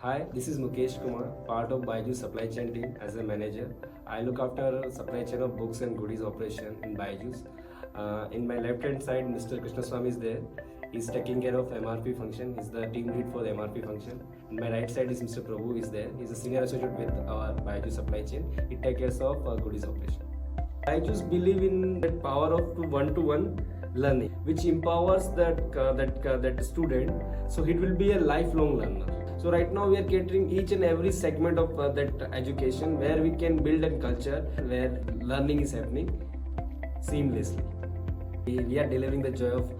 Hi, this is Mukesh Kumar, part of Byju's supply chain team as a manager. I look after supply chain of books and goodies operation in Byju's. In my left hand side, Mr. Krishnaswamy is there. He's taking care of MRP function. He's the team lead for the MRP function. In my right side is Mr. Prabhu is there. He's a senior associate with our Byju supply chain. He takes care of goodies operation. Byju's believe in that power of one-to-one learning, which empowers that student. So it will be a lifelong learner. So right now we are catering each and every segment of that education where we can build a culture where learning is happening seamlessly. We are delivering the joy of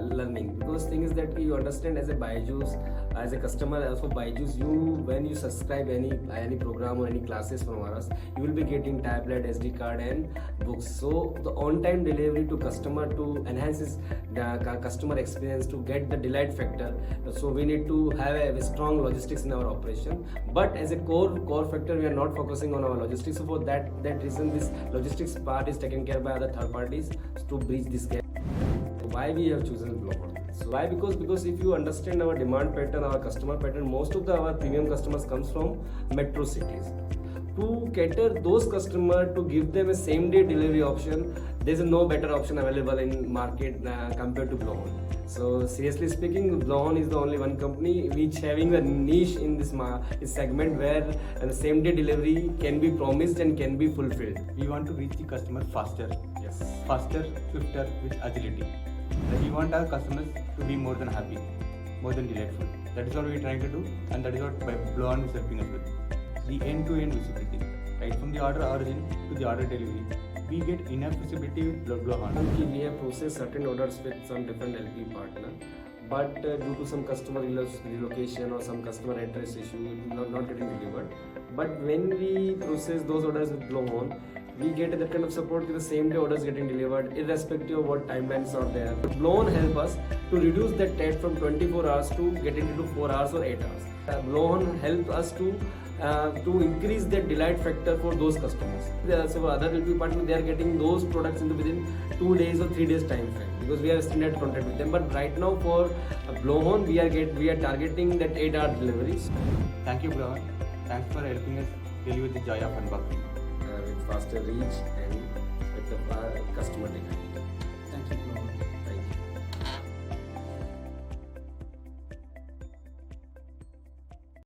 learning, because thing is that you understand as a Byju's, as a customer also Byju's, when you subscribe any program or any classes from us, you will be getting tablet, SD card and books. So the on-time delivery to customer to enhance his customer experience, to get the delight factor. So we need to have a strong logistics in our operation. But as a core factor, we are not focusing on our logistics. So for that reason, this logistics part is taken care by other third parties to bridge this gap. Why we have chosen Bloon? So why? Because if you understand our demand pattern, our customer pattern, most of our premium customers comes from metro cities. To cater those customers, to give them a same day delivery option, there is no better option available in market compared to Bloon. So seriously speaking, Bloon is the only one company which having a niche in this segment where the same day delivery can be promised and can be fulfilled. We want to reach the customer faster, Yes. swifter with agility. We want our customers to be more than happy, more than delightful. That is what we are trying to do, and that is what Bloon is helping us with. The end-to-end visibility, right from the order origin to the order delivery. We get enough visibility with Bloon. We have processed certain orders with some different LP partner, but due to some customer relocation or some customer address issue, it is not getting delivered. But when we process those orders with Bloon, we get that kind of support with the same day orders getting delivered, irrespective of what timelines are there. Bloon help us to reduce that TAT from 24 hours to get it into 4 hours or 8 hours. Bloon help us to increase the delight factor for those customers. So other LP partner, they are getting those products within 2 days or 3 days time frame, because we have standard contract with them. But right now for Bloon, we are targeting that 8-hour deliveries. Thank you, Bloon. Thanks for helping us deliver the joy of unboxing. With faster reach and with the customer delight. Thank you, Bloon. Thank you.